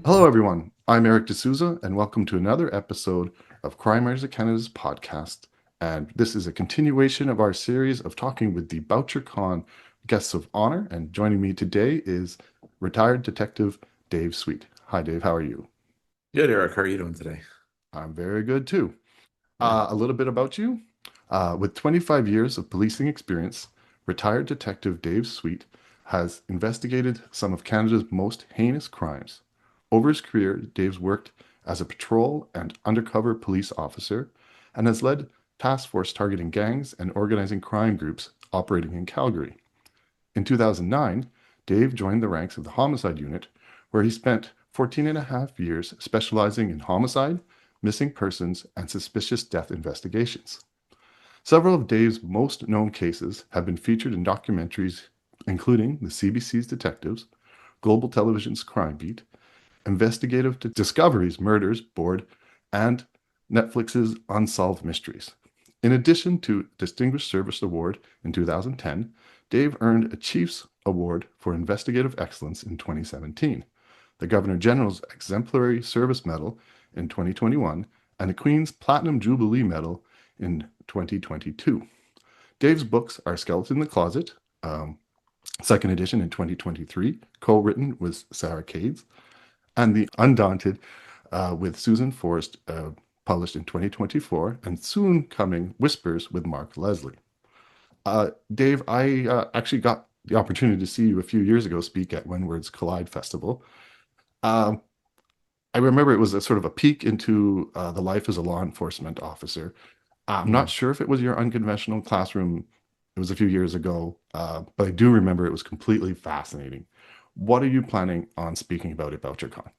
Hello, everyone. I'm Erik D'Souza, and welcome to another episode of Crime Writers of Canada's podcast. And this is a continuation of our series of talking with the Bouchercon guests of honor. And joining me today is retired detective Dave Sweet. Hi, Dave. How are you? Good, Eric. How are you doing today? I'm very good too. Yeah. A little bit about you. With 25 years of policing experience, retired detective Dave Sweet has investigated some of Canada's most heinous crimes. Over his career, Dave's worked as a patrol and undercover police officer and has led task force targeting gangs and organizing crime groups operating in Calgary. In 2009, Dave joined the ranks of the Homicide Unit, where he spent 14 and a half years specializing in homicide, missing persons, and suspicious death investigations. Several of Dave's most known cases have been featured in documentaries including the CBC's Detectives, Global Television's Crime Beat, Investigative Discovery's Murders Board, and Netflix's Unsolved Mysteries. In addition to Distinguished Service Award in 2010, Dave earned a Chiefs Award for Investigative Excellence in 2017, the Governor General's Exemplary Service Medal in 2021, and the Queens Platinum Jubilee Medal in 2022. Dave's books are Skeleton in the Closet, second edition in 2023, co-written with Sarah Kades, and The Undaunted with Susan Forrest, published in 2024, and soon coming Whispers with Mark Leslie. Dave, I actually got the opportunity to see you a few years ago speak at When Words Collide Festival. Um, I remember it was a sort of a peek into the life as a law enforcement officer. I'm not Mhm. sure if it was your unconventional classroom. It was a few years ago, but I do remember it was completely fascinating. What are you planning on speaking about at BoucherCon?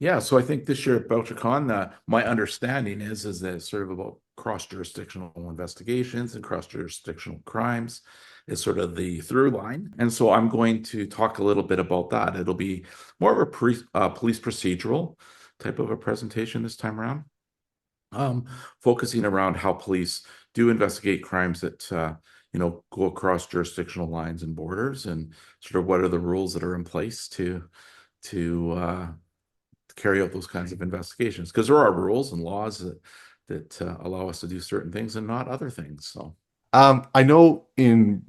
Yeah, so I think this year at Bouchercon, my understanding is that it's sort of about cross-jurisdictional investigations and cross-jurisdictional crimes is sort of the through line. And so I'm going to talk a little bit about that. It'll be more of a police procedural type of a presentation this time around, um, focusing around how police do investigate crimes that go across jurisdictional lines and borders, and sort of what are the rules that are in place to carry out those kinds of investigations. Because there are rules and laws that allow us to do certain things and not other things. So I know in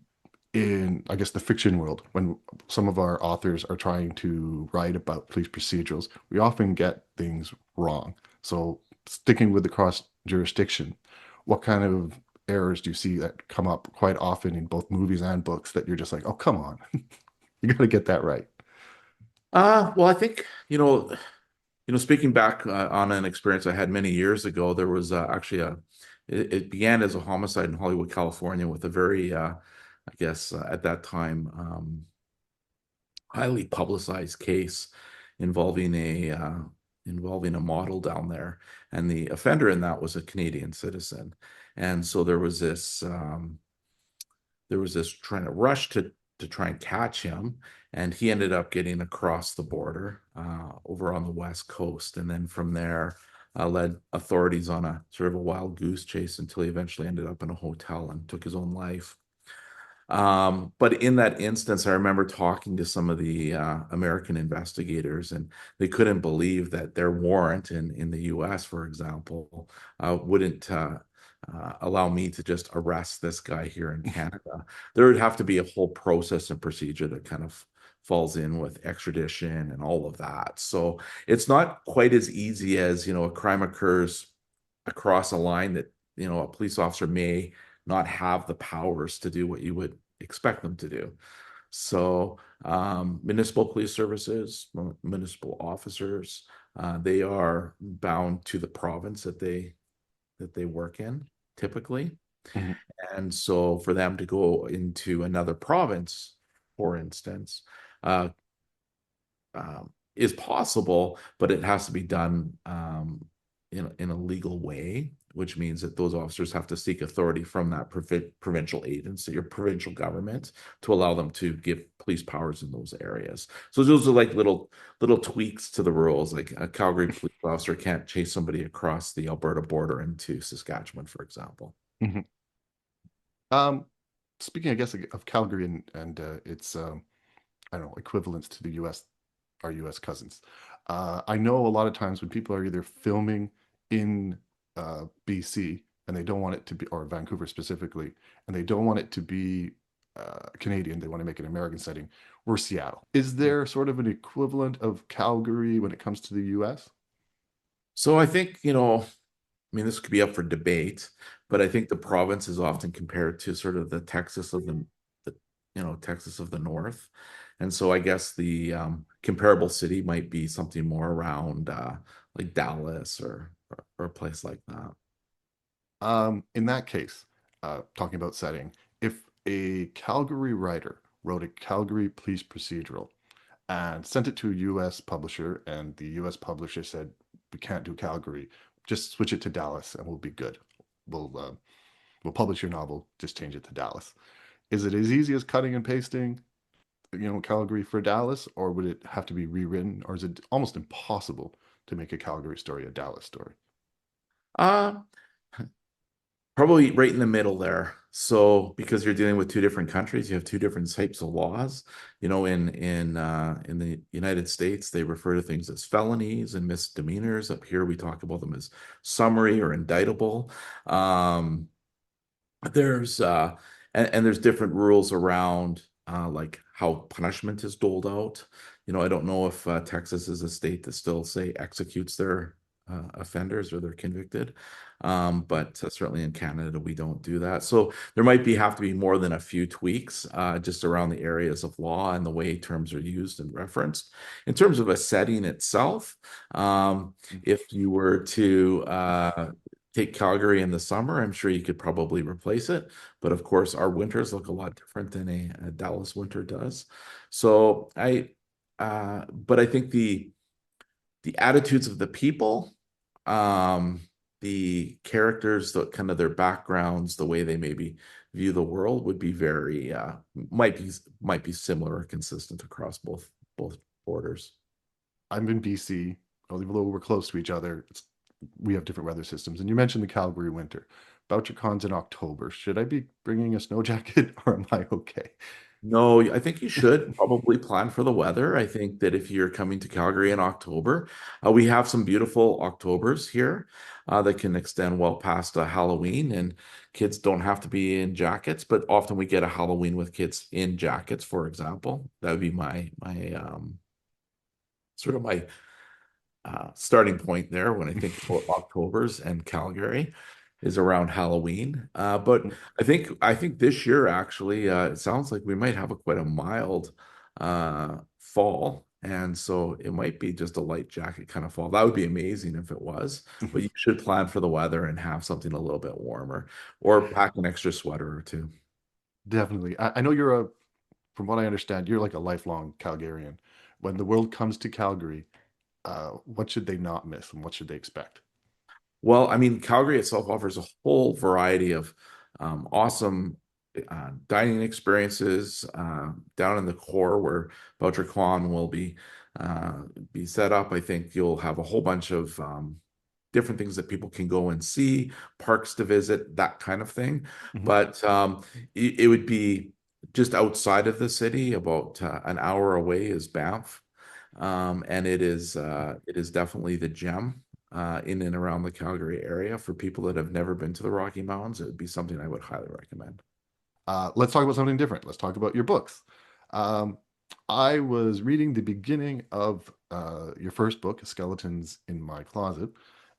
I guess the fiction world, when some of our authors are trying to write about police procedurals, we often get things wrong. So sticking with the cross jurisdiction, what kind of errors do you see that come up quite often in both movies and books that you're just like, oh, come on, you got to get that right. well, I think speaking back on an experience I had many years ago, there was actually it began as a homicide in Hollywood, California, with a very, I guess, at that time, highly publicized case involving a model down there, and the offender in that was a Canadian citizen, and so there was this trying to rush to try and catch him, and he ended up getting across the border over on the west coast, and then from there led authorities on a sort of a wild goose chase until he eventually ended up in a hotel and took his own life. But in that instance, I remember talking to some of the American investigators, and they couldn't believe that their warrant in the US, for example, wouldn't allow me to just arrest this guy here in Canada. There would have to be a whole process and procedure that kind of falls in with extradition and all of that. So it's not quite as easy as, a crime occurs across a line that, a police officer may not have the powers to do what you would expect them to do. So, municipal police services, municipal officers, they are bound to the province that they work in typically. Mhm. And so for them to go into another province, for instance, uh, is possible, but it has to be done in a legal way, which means that those officers have to seek authority from that provincial agency or provincial government to allow them to give police powers in those areas. So those are like little tweaks to the rules. Like a Calgary police officer can't chase somebody across the Alberta border into Saskatchewan, for example. Mhm. Um, Speaking, I guess, of Calgary and its I don't know, equivalents to the U.S., our U.S. cousins. I know a lot of times when people are either filming in BC and they don't want it to be, or Vancouver specifically, and they don't want it to be Canadian, they want to make an American setting, or Seattle. Is there sort of an equivalent of Calgary when it comes to the US? So I think, I mean, this could be up for debate, but I think the province is often compared to sort of the Texas of the Texas of the North. And so I guess the comparable city might be something more around like Dallas or a place like that. In that case, talking about setting, if a Calgary writer wrote a Calgary police procedural and sent it to a US publisher, and the US publisher said, "We can't do Calgary, just switch it to Dallas and we'll be good. We'll uh, we'll publish your novel, just change it to Dallas." Is it as easy as cutting and pasting, Calgary for Dallas, or would it have to be rewritten, or is it almost impossible to make a Calgary story a Dallas story? Uh, Probably right in the middle there. So because you're dealing with two different countries, you have two different types of laws. In the United States, they refer to things as felonies and misdemeanors. Up here, we talk about them as summary or indictable. Um, there's and there's different rules around like how punishment is doled out. I don't know if Texas is a state that still say executes their offenders or they're convicted. But certainly in Canada, we don't do that. So there might be have to be more than a few tweaks just around the areas of law and the way terms are used and referenced. In terms of a setting itself, if you were to take Calgary in the summer, I'm sure you could probably replace it. But of course, our winters look a lot different than a Dallas winter does. So but I think the attitudes of the people, um, the characters, the kind of their backgrounds, the way they maybe view the world would be very might be similar or consistent across both borders. I'm in BC, although we're close to each other. We have different weather systems. And you mentioned the Calgary winter. Bouchercon's in October. Should I be bringing a snow jacket or am I okay? No, I think you should probably plan for the weather. I think that if you're coming to Calgary in October, we have some beautiful Octobers here that can extend well past Halloween, and kids don't have to be in jackets, but often we get a Halloween with kids in jackets, for example. That would be my sort of my starting point there when I think about Octobers and Calgary is around Halloween. But I think this year actually it sounds like we might have a quite a mild fall. And so it might be just a light jacket kind of fall. That would be amazing if it was, but you should plan for the weather and have something a little bit warmer or pack an extra sweater or two. Definitely. I know from what I understand, you're like a lifelong Calgarian. When the world comes to Calgary, what should they not miss and what should they expect? Well, I mean, Calgary itself offers a whole variety of awesome dining experiences down in the core where Bouchercon will be set up. I think you'll have a whole bunch of different things that people can go and see, parks to visit, that kind of thing. Mhm. But it would be just outside of the city, about an hour away is Banff. And it is definitely the gem in and around the Calgary area. For people that have never been to the Rocky Mountains, it would be something I would highly recommend. Let's talk about something different. Let's talk about your books. Um, I was reading the beginning of your first book, Skeletons in My Closet,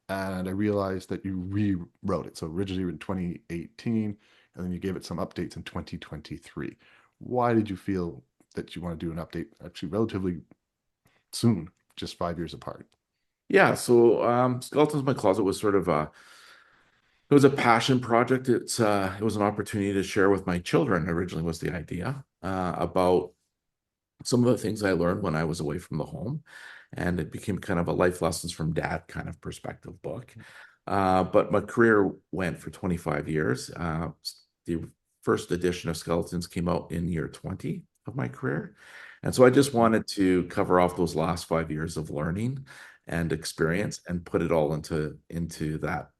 and I realized that you rewrote it. So originally in 2018, and then you gave it some updates in 2023. Why did you feel that you want to do an update actually relatively soon, just 5 years apart? Yeah, so Skeletons in My Closet was sort of it was a passion project. It was an opportunity to share with my children, originally was the idea, about some of the things I learned when I was away from the home. And it became kind of a life lessons from dad kind of perspective book. But my career went for 25 years. The first edition of Skeletons came out in year 20 of my career. And so I just wanted to cover off those last 5 years of learning and experience and put it all into that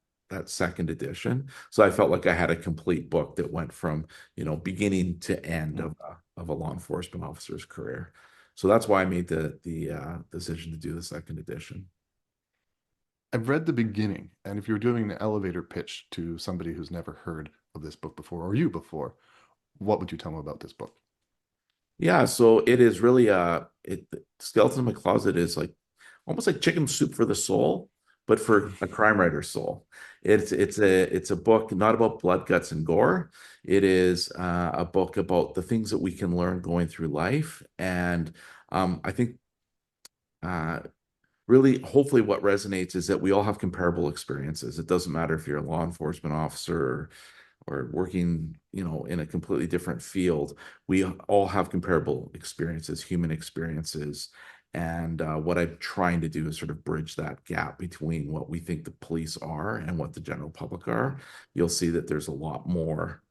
second edition. So I felt like I had a complete book that went from, beginning to end of a law enforcement officer's career. So that's why I made the decision to do the second edition. I've read the beginning, and if you're doing an elevator pitch to somebody who's never heard of this book before or you before, what would you tell them about this book? Yeah, so it is really Skeleton in My Closet is like almost like chicken soup for the soul, but for a crime writer's soul. It's a book not about blood, guts, and gore. It is a book about the things that we can learn going through life, and I think uh, really, hopefully, what resonates is that we all have comparable experiences. It doesn't matter if you're a law enforcement officer or working, in a completely different field. We all have comparable experiences, human experiences. And what I'm trying to do is sort of bridge that gap between what we think the police are and what the general public are. You'll see that there's a lot more,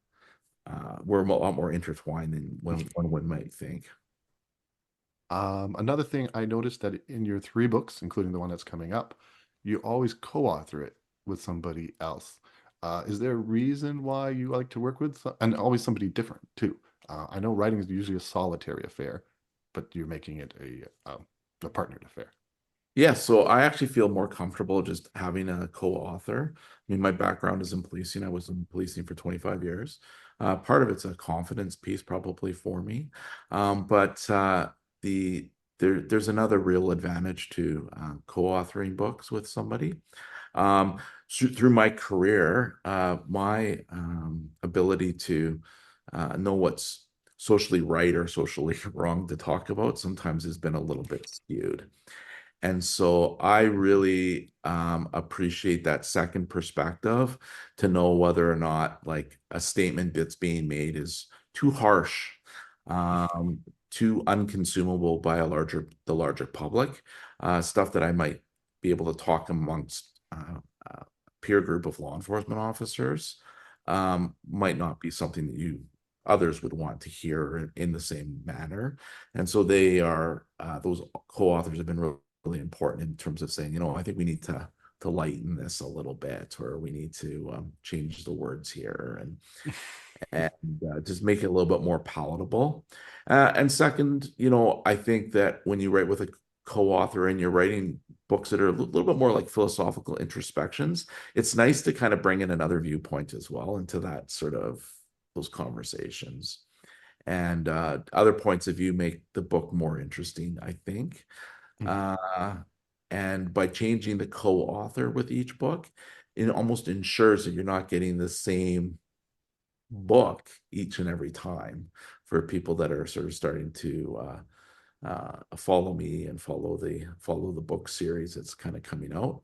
we're a lot more intertwined than one might think. Another thing I noticed that in your three books, including the one that's coming up, you always co-author it with somebody else. Is there a reason why you like to work with and always somebody different too? I know writing is usually a solitary affair, but you're making it a partnered affair. Yeah, so I actually feel more comfortable just having a co-author. I mean, my background is in policing. I was in policing for 25 years. Part of it's a confidence piece probably for me. But the there's another real advantage to co-authoring books with somebody. Um, through my career, my ability to know what's socially right or socially wrong to talk about sometimes has been a little bit skewed. And so I really appreciate that second perspective to know whether or not like a statement that's being made is too harsh, um, too unconsumable by the larger public, stuff that I might be able to talk amongst a peer group of law enforcement officers might not be something that you others would want to hear in the same manner. And so those co-authors have been really important in terms of saying, I think we need to lighten this a little bit, or we need to change the words here and just make it a little bit more palatable. And second, I think that when you write with a co-author and you're writing books that are a little bit more like philosophical introspections, it's nice to kind of bring in another viewpoint as well into that sort of those conversations. And other points of view make the book more interesting, I think. Uh, and by changing the co-author with each book, it almost ensures that you're not getting the same book each and every time for people that are sort of starting to follow me and follow the book series that's kind of coming out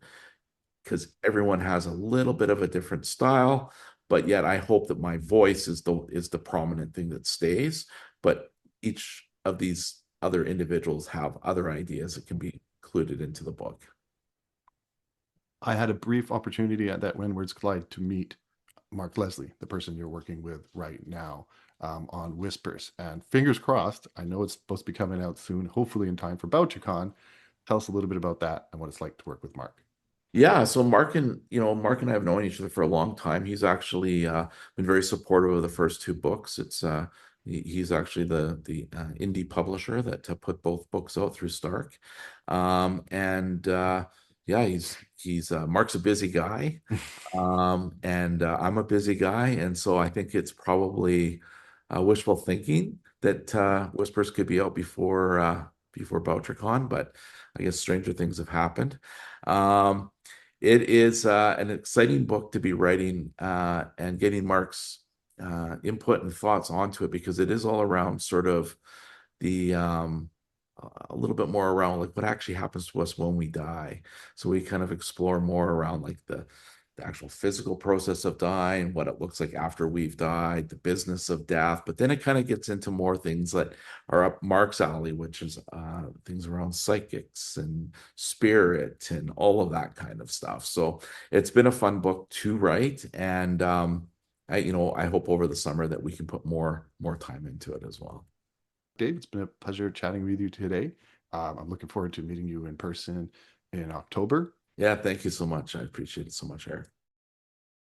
because everyone has a little bit of a different style, but yet I hope that my voice is the prominent thing that stays. But each of these other individuals have other ideas that can be included into the book. I had a brief opportunity at that When Words Collide to meet Mark Leslie, the person you're working with right now, on Whispers. And fingers crossed, I know it's supposed to be coming out soon, hopefully in time for Bouchercon. Tell us a little bit about that and what it's like to work with Mark. Yeah, so Mark and I have known each other for a long time. He's actually been very supportive of the first two books. He's actually the indie publisher that put both books out through Stark, and yeah, he's Mark's a busy guy, and I'm a busy guy, and so I think it's probably wishful thinking that Whispers could be out before BoucherCon, but I guess stranger things have happened. Um, it is an exciting book to be writing and getting Mark's input and thoughts onto it because it is all around sort of the a little bit more around like what actually happens to us when we die. So we kind of explore more around like the actual physical process of dying, what it looks like after we've died, the business of death. But then it kind of gets into more things that are up Mark's alley, which is things around psychics and spirit and all of that kind of stuff. So it's been a fun book to write, and I hope over the summer that we can put more time into it as well. Dave, it's been a pleasure chatting with you today. I'm looking forward to meeting you in person in October. Yeah, thank you so much. I appreciate it so much, Eric.